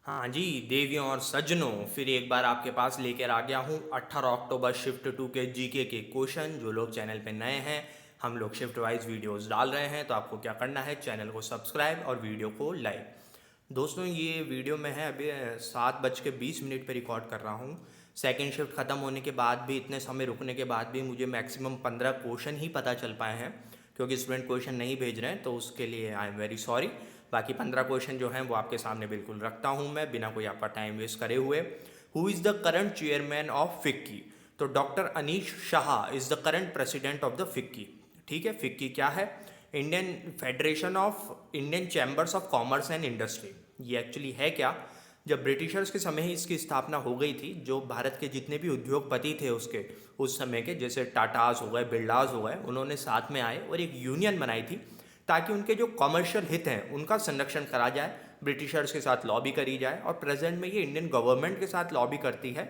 हाँ जी, देवियों और सज्जनों, फिर एक बार आपके पास लेकर आ गया हूँ 18 अक्टूबर शिफ्ट 2 के जीके के क्वेश्चन। जो लोग चैनल पे नए हैं, हम लोग शिफ्ट वाइज वीडियोस डाल रहे हैं, तो आपको क्या करना है, चैनल को सब्सक्राइब और वीडियो को लाइक। दोस्तों, ये वीडियो में है अभी 7:20 पे रिकॉर्ड कर रहा हूँ। सेकेंड शिफ्ट ख़त्म होने के बाद भी, इतने समय रुकने के बाद भी मुझे मैक्सिमम 15 क्वेश्चन ही पता चल पाए हैं, क्योंकि स्टूडेंट क्वेश्चन नहीं भेज रहे हैं, तो उसके लिए आई एम वेरी सॉरी। बाकी 15 क्वेश्चन जो हैं वो आपके सामने बिल्कुल रखता हूँ मैं, बिना कोई आपका टाइम वेस्ट करे हुए। Who is the current chairman of FICCI? तो doctor Anish Shah is the current president of the FICCI. ठीक है, फिक्की क्या है? Indian federation of Indian chambers of commerce and industry. ये एक्चुअली है क्या? जब ब्रिटिशर्स के समय ही इसकी स्थापना हो गई थी, जो भारत के जितने भी उद्योगपति थे उसके उस समय के, जैसे टाटास हो गए, बिरलास हो गए, उन्होंने साथ में आए और एक यूनियन बनाई थी, ताकि उनके जो कमर्शियल हित हैं उनका संरक्षण करा जाए, ब्रिटिशर्स के साथ लॉबी करी जाए। और प्रेजेंट में ये इंडियन गवर्नमेंट के साथ लॉबी करती है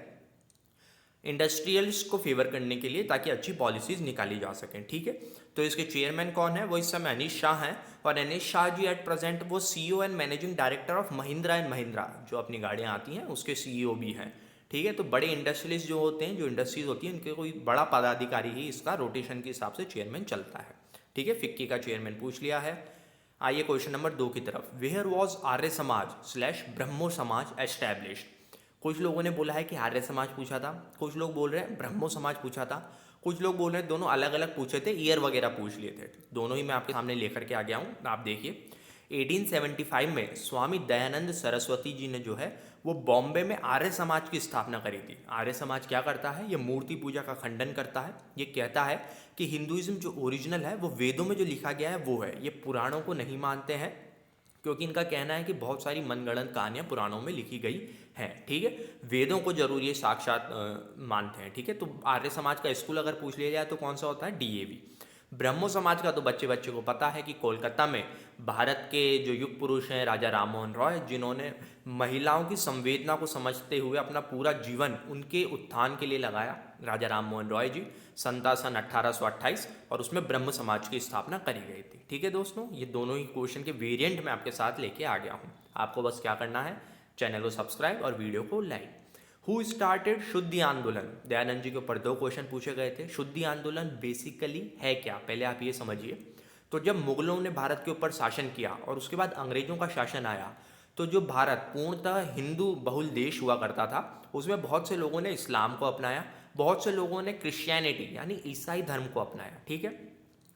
इंडस्ट्रियलिस्ट को फेवर करने के लिए, ताकि अच्छी पॉलिसीज़ निकाली जा सकें। ठीक है, तो इसके चेयरमैन कौन है? वो इस समय अनीश शाह हैं। और अनीश शाह जी एट प्रेजेंट वो CEO and managing director of Mahindra and Mahindra, जो अपनी गाड़ियाँ आती हैं उसके सीईओ भी हैं। ठीक है, तो बड़े इंडस्ट्रियलिस्ट जो होते हैं, जो इंडस्ट्रीज होती हैं, उनके कोई बड़ा पदाधिकारी ही इसका रोटेशन के हिसाब से चेयरमैन चलता है। ठीक है, फिक्की का चेयरमैन पूछ लिया है। आइए क्वेश्चन नंबर 2 की तरफ। Where was Arya Samaj slash ब्रह्मो समाज एस्टैब्लिश्ड? कुछ लोगों ने बोला है कि आर्य समाज पूछा था, कुछ लोग बोल रहे हैं ब्रह्मो समाज पूछा था, कुछ लोग बोल रहे हैं दोनों अलग अलग पूछे थे, ईयर वगैरह पूछ लिए थे। दोनों ही मैं आपके सामने लेकर के आ गया हूँ, आप देखिए। 1875 में स्वामी दयानंद सरस्वती जी ने जो है वो बॉम्बे में आर्य समाज की स्थापना करी थी। आर्य समाज क्या करता है? ये मूर्ति पूजा का खंडन करता है। ये कहता है कि हिंदुइज्म जो ओरिजिनल है वो वेदों में जो लिखा गया है वो है, ये पुराणों को नहीं मानते हैं, क्योंकि इनका कहना है कि बहुत सारी मनगढ़ंत कहानियाँ पुराणों में लिखी गई हैं। ठीक है, वेदों को जरूर ये साक्षात मानते हैं। ठीक है, तो आर्य समाज का स्कूल अगर पूछ लिया जाए तो कौन सा होता है? डीएवी। ब्रह्मो समाज का तो बच्चे बच्चे को पता है कि कोलकाता में भारत के जो युग पुरुष हैं राजा राममोहन रॉय, जिन्होंने महिलाओं की संवेदना को समझते हुए अपना पूरा जीवन उनके उत्थान के लिए लगाया, राजा राममोहन रॉय जी, सन 1828, और उसमें ब्रह्म समाज की स्थापना करी गई थी। ठीक है दोस्तों, ये दोनों ही क्वेश्चन के वेरिएंट में आपके साथ लेके आ गया हूँ। आपको बस क्या करना है, चैनल को सब्सक्राइब और वीडियो को लाइक। हु स्टार्टेड शुद्धि आंदोलन? दयानंद जी के ऊपर 2 क्वेश्चन पूछे गए थे। शुद्धि आंदोलन बेसिकली है क्या, पहले आप ये समझिए। तो जब मुगलों ने भारत के ऊपर शासन किया और उसके बाद अंग्रेजों का शासन आया, तो जो भारत पूर्णतः हिंदू बहुल देश हुआ करता था, उसमें बहुत से लोगों ने इस्लाम को अपनाया, बहुत से लोगों ने क्रिश्चियनिटी यानी ईसाई धर्म को अपनाया। ठीक है,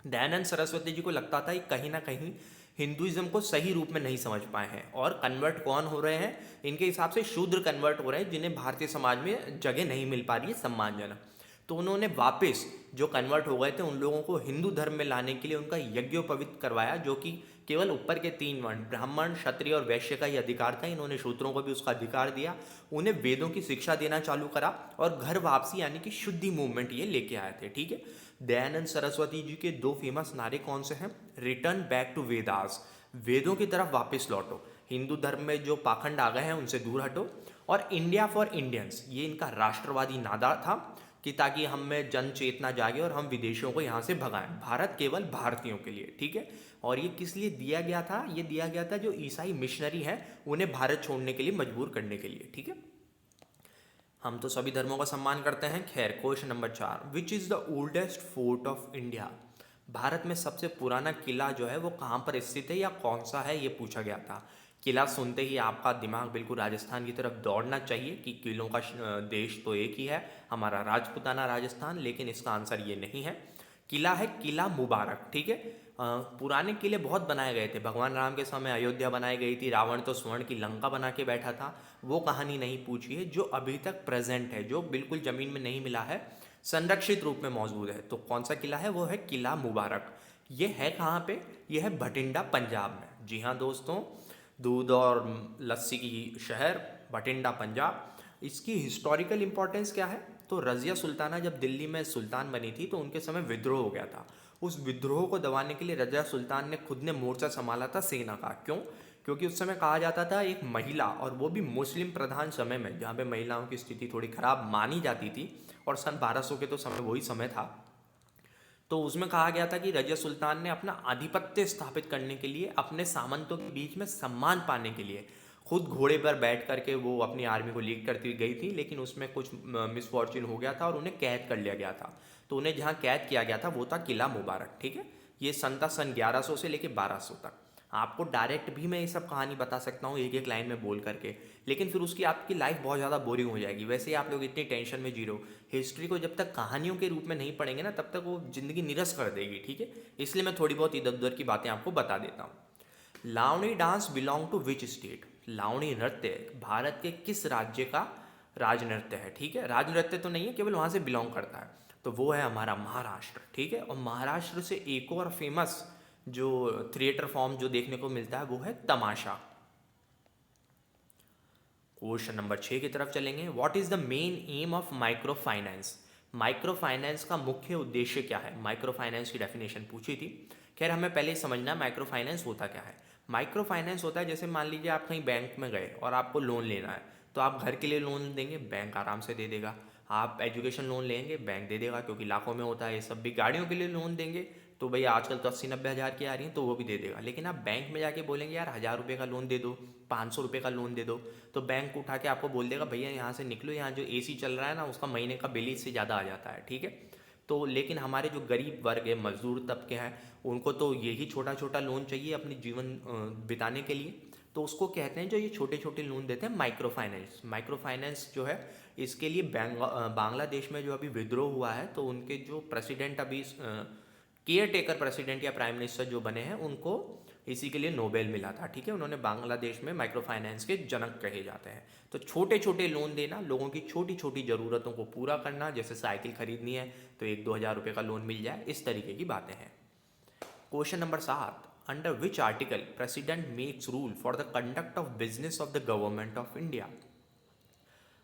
दयानंद सरस्वती जी को लगता था कि कहीं ना कहीं हिंदुइज्म को सही रूप में नहीं समझ पाए हैं, और कन्वर्ट कौन हो रहे हैं? इनके हिसाब से शूद्र कन्वर्ट हो रहे हैं, जिन्हें भारतीय समाज में जगह नहीं मिल पा रही है सम्मानजनक। तो उन्होंने वापस जो कन्वर्ट हो गए थे उन लोगों को हिंदू धर्म में लाने के लिए उनका यज्ञोपवीत करवाया, जो कि केवल ऊपर के 3 वर्ण ब्राह्मण, क्षत्रिय और वैश्य का ही अधिकार था। इन्होंने शूद्रों को भी उसका अधिकार दिया, उन्हें वेदों की शिक्षा देना चालू करा, और घर वापसी यानी कि शुद्धि मूवमेंट ये लेके आए थे। ठीक है, दयानंद सरस्वती जी के 2 फेमस नारे कौन से हैं? रिटर्न बैक टू वेदास, वेदों की तरफ वापस लौटो, हिंदू धर्म में जो पाखंड आ गए हैं उनसे दूर हटो, और इंडिया फॉर इंडियंस, ये इनका राष्ट्रवादी नारा था, कि ताकि हम में जन चेतना जागे और हम विदेशियों को यहाँ से भगाएं, भारत केवल भारतीयों के लिए। ठीक है, और ये किस लिए दिया गया था? ये दिया गया था जो ईसाई मिशनरी हैं उन्हें भारत छोड़ने के लिए मजबूर करने के लिए। ठीक है, हम तो सभी धर्मों का सम्मान करते हैं। खैर, question number 4, which is the oldest fort of India? Bharat में सबसे पुराना किला जो है वो कहाँ पर स्थित है या कौन सा है, ये पूछा गया था। किला सुनते ही आपका दिमाग बिल्कुल राजस्थान की तरफ दौड़ना चाहिए, कि किलों का देश तो एक ही है, हमारा राजपूताना राजस्थान, लेकिन इसका आंसर ये नहीं है। किला है किला मुबारक। ठीक है, पुराने किले बहुत बनाए गए थे, भगवान राम के समय अयोध्या बनाई गई थी, रावण तो स्वर्ण की लंका बना के बैठा था, वो कहानी नहीं पूछी है। जो अभी तक प्रेजेंट है, जो बिल्कुल ज़मीन में नहीं मिला है, संरक्षित रूप में मौजूद है, तो कौन सा किला है? वो है किला मुबारक। ये है कहाँ पे? ये है भटिंडा, पंजाब में। जी हाँ दोस्तों, दूध और लस्सी की शहर भटिंडा, पंजाब। इसकी हिस्टोरिकल इंपॉर्टेंस क्या है? तो रज़िया सुल्ताना जब दिल्ली में सुल्तान बनी थी तो उनके समय विद्रोह हो गया था। उस विद्रोह को दबाने के लिए रज़िया सुल्तान ने खुद ने मोर्चा संभाला था सेना का। क्यों? क्योंकि उस समय कहा जाता था एक महिला, और वो भी मुस्लिम प्रधान समय में, जहाँ पे महिलाओं की स्थिति थोड़ी खराब मानी जाती थी, और सन 1200 के तो समय वही समय था, तो उसमें कहा गया था कि रजिया सुल्तान ने अपना आधिपत्य स्थापित करने के लिए, अपने सामंतों के बीच में सम्मान पाने के लिए खुद घोड़े पर बैठ करके वो अपनी आर्मी को लीड करती हुई गई थी, लेकिन उसमें कुछ मिसफॉर्च्यून हो गया था और उन्हें कैद कर लिया गया था। तो उन्हें जहाँ कैद किया गया था वो था किला मुबारक, ठीक है। ये सन 1100 से लेके 1200 तक। आपको डायरेक्ट भी मैं ये सब कहानी बता सकता हूँ एक एक लाइन में बोल करके, लेकिन फिर उसकी आपकी लाइफ बहुत ज़्यादा बोरिंग हो जाएगी। वैसे ही आप लोग इतनी टेंशन में जी रहे हो, हिस्ट्री को जब तक कहानियों के रूप में नहीं पढ़ेंगे ना, तब तक वो ज़िंदगी निरस कर देगी, ठीक है। इसलिए मैं थोड़ी बहुत इधर उधर की बातें आपको बता देता हूँ। Lavani dance belong to which state? Lavani नृत्य भारत के किस राज्य का राज नृत्य है, ठीक है। राज नृत्य तो नहीं है, केवल वहाँ से बिलोंग करता है, तो वो है हमारा महाराष्ट्र, ठीक है। और महाराष्ट्र से एक और फेमस जो थिएटर फॉर्म जो देखने को मिलता है वो है तमाशा। क्वेश्चन नंबर 6 की तरफ चलेंगे। What is the main M of micro finance? Micro finance का मुख्य उद्देश्य क्या है? माइक्रो फाइनेंस की डेफिनेशन पूछी थी। खैर हमें पहले ही समझना है माइक्रो फाइनेंस होता क्या है। माइक्रो फाइनेंस होता है, जैसे मान लीजिए आप कहीं बैंक में गए और आपको लोन लेना है, तो आप घर के लिए लोन देंगे, बैंक आराम से दे देगा। आप एजुकेशन लोन लेंगे, बैंक दे देगा, क्योंकि लाखों में होता है ये सब भी। गाड़ियों के लिए लोन देंगे तो भैया आजकल तो 80-90 हज़ार की आ रही हैं, तो वो भी दे देगा। लेकिन आप बैंक में जाके बोलेंगे यार 1000 रुपये का लोन दे दो, 500 रुपये का लोन दे दो, तो बैंक उठा के आपको बोल देगा भैया यहाँ से निकलो, यहाँ जो एसी चल रहा है ना उसका महीने का बिल इससे ज़्यादा आ जाता है, ठीक है। तो लेकिन हमारे जो गरीब वर्ग है, मजदूर तबके हैं, उनको तो यही छोटा छोटा लोन चाहिए अपनी जीवन बिताने के लिए। तो उसको कहते हैं, जो ये छोटे छोटे लोन देते हैं, माइक्रो फाइनेंस। माइक्रो फाइनेंस जो है इसके लिए बांग्लादेश में जो अभी विद्रोह हुआ है, तो उनके जो प्रेसिडेंट अभी केयर टेकर प्रेसिडेंट या प्राइम मिनिस्टर जो बने हैं, उनको इसी के लिए नोबेल मिला था, ठीक है। उन्होंने बांग्लादेश में माइक्रो फाइनेंस के जनक कहे जाते हैं। तो छोटे छोटे लोन देना, लोगों की छोटी छोटी ज़रूरतों को पूरा करना, जैसे साइकिल खरीदनी है तो 1-2 हज़ार रुपये का लोन मिल जाए, इस तरीके की बातें हैं। Question number 7, under which article president makes rule for the conduct of business of the government of India?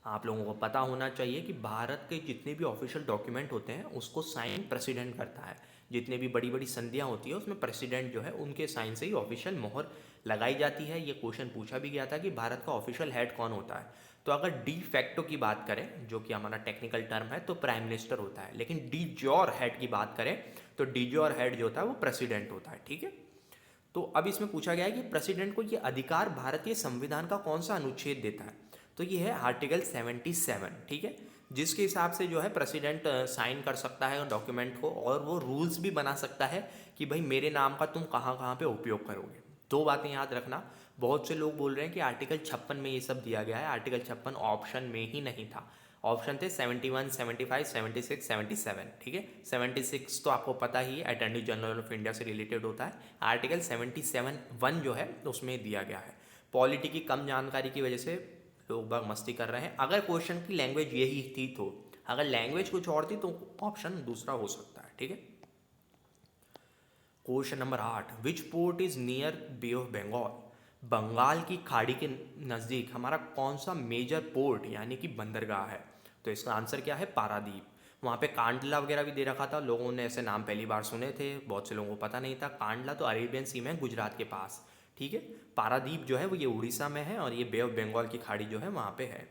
आप लोगों को पता होना चाहिए कि भारत के जितने भी ऑफिशियल डॉक्यूमेंट होते हैं उसको साइन प्रेसिडेंट करता है। जितने भी बड़ी बड़ी संधियां होती है उसमें प्रेसिडेंट जो है उनके साइन से ही ऑफिशियल मोहर लगाई जाती है। ये क्वेश्चन पूछा भी गया था कि भारत का ऑफिशियल हेड कौन होता है। तो अगर डी फैक्टो की बात करें, जो कि हमारा टेक्निकल टर्म है, तो प्राइम मिनिस्टर होता है। लेकिन डी ज्योर हेड की बात करें तो डी ज्योर हेड जो होता है वो प्रेसिडेंट होता है, ठीक है। तो अब इसमें पूछा गया है कि प्रेसिडेंट को ये अधिकार भारतीय संविधान का कौन सा अनुच्छेद देता है? तो ये है आर्टिकल 77, ठीक है, जिसके हिसाब से जो है प्रेसिडेंट साइन कर सकता है डॉक्यूमेंट को, और वो रूल्स भी बना सकता है कि भाई मेरे नाम का तुम कहाँ कहाँ पे उपयोग करोगे। दो बातें याद रखना, बहुत से लोग बोल रहे हैं कि आर्टिकल 56 में ये सब दिया गया है। आर्टिकल 56 ऑप्शन में ही नहीं था। ऑप्शन थे 71, 75, 76, 77, ठीक है। 76 तो आपको पता ही है, अटॉर्नी जनरल ऑफ इंडिया से रिलेटेड होता है। आर्टिकल 77(1) जो है उसमें दिया गया है। पॉलिटी की कम जानकारी की वजह से लोग बाग मस्ती कर रहे हैं। अगर क्वेश्चन की लैंग्वेज यही थी, तो अगर लैंग्वेज कुछ और थी तो ऑप्शन दूसरा हो सकता है, ठीक है। Question number 8, which port is near bay of Bengal? Bengal की खाड़ी के नज़दीक हमारा कौन सा मेजर पोर्ट यानी कि बंदरगाह है? तो इसका आंसर क्या है? पारादीप। वहाँ पे कांडला वगैरह भी दे रखा था, लोगों ने ऐसे नाम पहली बार सुने थे, बहुत से लोगों को पता नहीं था। कांडला तो अरेबियन सी में है, गुजरात के पास, ठीक है। पारादीप जो है वो ये उड़ीसा में है, और ये बे ऑफ बंगाल की खाड़ी जो है वहाँ पे है।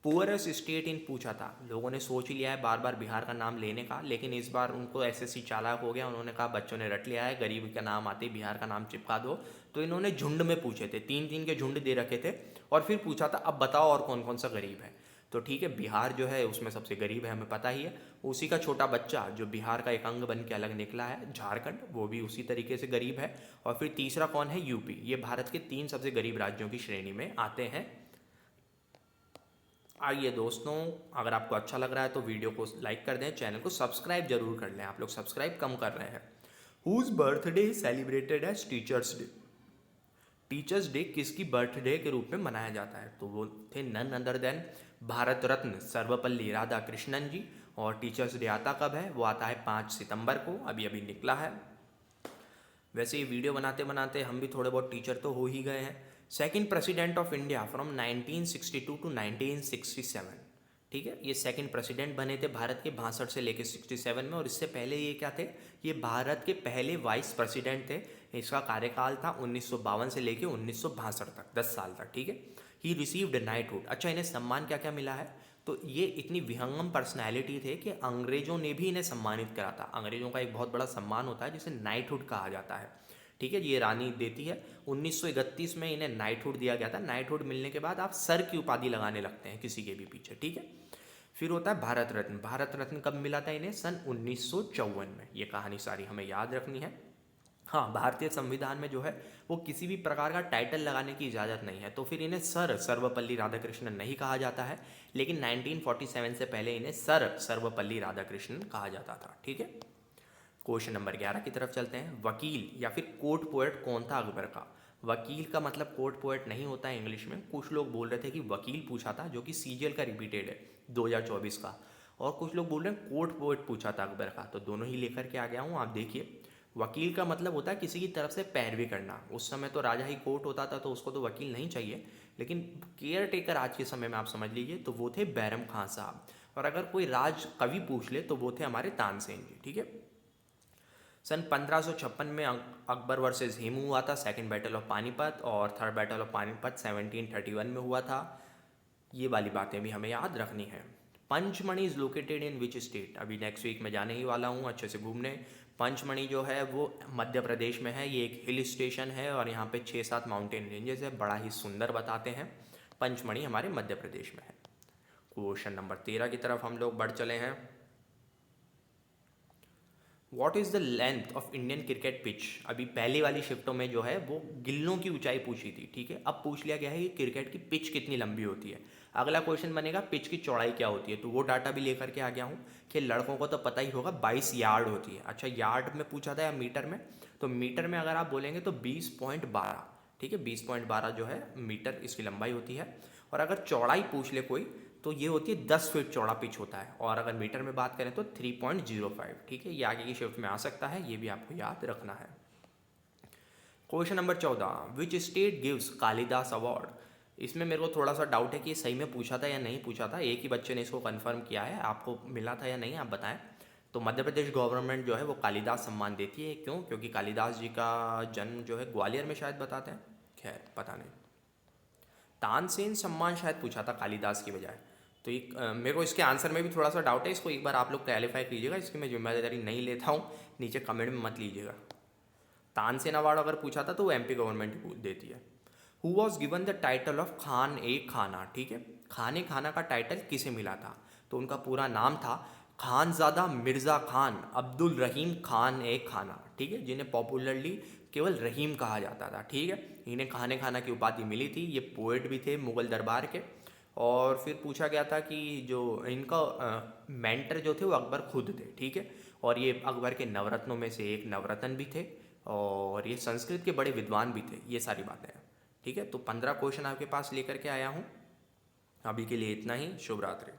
पुअरेस्ट स्टेट इन पूछा था, लोगों ने सोच ही लिया है बार बार बिहार का नाम लेने का, लेकिन इस बार उनको एसएससी चालाक हो गया, उन्होंने कहा बच्चों ने रट लिया है, गरीब का नाम आते ही बिहार का नाम चिपका दो। तो इन्होंने झुंड में पूछे थे, 3-3 के झुंड दे रखे थे, और फिर पूछा था अब बताओ और कौन कौन सा गरीब है। तो ठीक है, बिहार जो है उसमें सबसे गरीब है, हमें पता ही है। उसी का छोटा बच्चा जो बिहार का एक अंग बन के अलग निकला है, झारखंड, वो भी उसी तरीके से गरीब है। और फिर तीसरा कौन है? यूपी। ये भारत के 3 सबसे गरीब राज्यों की श्रेणी में आते हैं। आइए दोस्तों, अगर आपको अच्छा लग रहा है तो वीडियो को लाइक कर दें, चैनल को सब्सक्राइब जरूर कर लें। आप लोग सब्सक्राइब कम कर रहे हैं। Whose birthday celebrated as teachers day? Teachers day किसकी बर्थडे के रूप में मनाया जाता है? तो वो थे none other than Bharat Ratna Sarvepalli Radhakrishnan ji. और टीचर्स डे आता कब है? वो आता है 5 सितंबर को, अभी अभी निकला है। वैसे ये वीडियो बनाते बनाते हम भी थोड़े बहुत टीचर तो हो ही गए हैं। Second president of India from 1962 to 1967, ठीक है। ये सेकंड प्रेसिडेंट बने थे भारत के 62 से लेकर 67 में। और इससे पहले ये क्या थे? ये भारत के पहले वाइस प्रेसिडेंट थे। इसका कार्यकाल था 1952 से लेकर 1962 तक, 10 साल तक, ठीक है। He received knighthood. अच्छा, इन्हें सम्मान क्या क्या मिला है? तो ये इतनी विहंगम पर्सनैलिटी थे कि अंग्रेजों ने भी इन्हें सम्मानित करा था। अंग्रेजों का एक बहुत बड़ा सम्मान होता है जिसे नाइटहुड कहा जाता है, ठीक है, ये रानी देती है। 1931 में इन्हें नाइटहुड दिया गया था। नाइटहुड मिलने के बाद आप सर की उपाधि लगाने लगते हैं किसी के भी पीछे, ठीक है। फिर होता है भारत रत्न। भारत रत्न कब मिला था इन्हें? सन 1954 में। ये कहानी सारी हमें याद रखनी है। हाँ, भारतीय संविधान में जो है वो किसी भी प्रकार का टाइटल लगाने की इजाज़त नहीं है, तो फिर इन्हें सर सर्वपल्ली राधाकृष्णन नहीं कहा जाता है, लेकिन 1947 से पहले इन्हें सर सर्वपल्ली राधाकृष्णन कहा जाता था, ठीक है। क्वेश्चन नंबर 11 की तरफ चलते हैं। वकील या फिर कोर्ट पोएट कौन था अकबर का? वकील का मतलब कोर्ट पोएट नहीं होता है इंग्लिश में। कुछ लोग बोल रहे थे कि वकील पूछा था, जो कि सीजीएल का रिपीटेड है 2024 का, और कुछ लोग बोल रहे हैं कोर्ट पोएट पूछा था अकबर का, तो दोनों ही लेकर के आ गया हूँ। आप देखिए, वकील का मतलब होता है किसी की तरफ से पैरवी करना। उस समय तो राजा ही कोर्ट होता था, तो उसको तो वकील नहीं चाहिए, लेकिन केयर टेकर आज के समय में आप समझ लीजिए तो वो थे बैरम खान साहब। और अगर कोई राज कवि पूछ ले तो वो थे हमारे तानसेन जी, ठीक है। सन 1556 में अकबर वर्सेस हेमू हुआ था, सेकंड बैटल ऑफ पानीपत, और थर्ड बैटल ऑफ पानीपत 1731 में हुआ था। ये वाली बातें भी हमें याद रखनी है। Panchmani is located in which state? अभी नेक्स्ट वीक में जाने ही वाला हूँ अच्छे से घूमने। पंचमणि जो है वो मध्य प्रदेश में है। ये एक हिल स्टेशन है और यहाँ पे 6-7 माउंटेन रेंजेस है, बड़ा ही सुंदर बताते हैं। पंचमणि हमारे मध्य प्रदेश में है। क्वेश्चन नंबर 13 की तरफ हम लोग बढ़ चले हैं। What is the length of Indian cricket pitch? अभी पहली वाली शिफ्टों में जो है वो गिल्लों की ऊंचाई पूछी थी, ठीक है। अब पूछ लिया गया है कि क्रिकेट की पिच कितनी लंबी होती है। अगला क्वेश्चन बनेगा पिच की चौड़ाई क्या होती है, तो वो डाटा भी लेकर के आ गया हूँ कि लड़कों को तो पता ही होगा 22 यार्ड होती है। अच्छा, यार्ड में पूछा था या मीटर में? तो मीटर में अगर आप बोलेंगे तो 20.12, ठीक है, 20.12 जो है मीटर इसकी लंबाई होती है। और अगर चौड़ाई पूछ ले कोई तो ये होती है 10 फीट चौड़ा पिच होता है, और अगर मीटर में बात करें तो 3.05, ठीक है। ये आगे की शिफ्ट में आ सकता है, ये भी आपको याद रखना है। Question number 14, which state gives Kalidas award? इसमें मेरे को थोड़ा सा डाउट है कि सही में पूछा था या नहीं पूछा था। एक ही बच्चे ने इसको कंफर्म किया है, आपको मिला था या नहीं आप बताएं। तो मध्य प्रदेश गवर्नमेंट जो है वो कालिदास सम्मान देती है। क्यों? क्योंकि कालिदास जी का जन्म जो है ग्वालियर में शायद बताते हैं, खैर पता नहीं। तानसेन सम्मान शायद पूछा था कालिदास की बजाय। तो एक मेरे को इसके आंसर में भी थोड़ा सा डाउट है, इसको एक बार आप लोग क्लैरिफाई कीजिएगा। इसकी मैं जिम्मेदारी नहीं लेता हूँ, नीचे कमेंट में मत लीजिएगा। तानसेन अवार्ड अगर पूछा था तो वो एमपी गवर्नमेंट देती है। Who was given the title of Khan e Khana? ठीक है, खान ए खाना का टाइटल किसे मिला था? तो उनका पूरा नाम था खानजादा मिर्ज़ा खान अब्दुल रहीम खान ए खाना, ठीक है, जिन्हें पॉपुलरली केवल रहीम कहा जाता था, ठीक है। इन्हें खाने खाना की उपाधि मिली थी। ये पोएट भी थे मुगल दरबार के। और फिर पूछा गया था कि जो इनका मेंटर जो थे वो अकबर खुद थे, ठीक है। और ये अकबर के नवरत्नों में से एक नवरत्न भी थे, और ये संस्कृत के बड़े विद्वान भी थे। ये सारी बातें हैं, ठीक है। तो 15 क्वेश्चन आपके पास लेकर के आया हूँ। अभी के लिए इतना ही। शुभ रात्रि।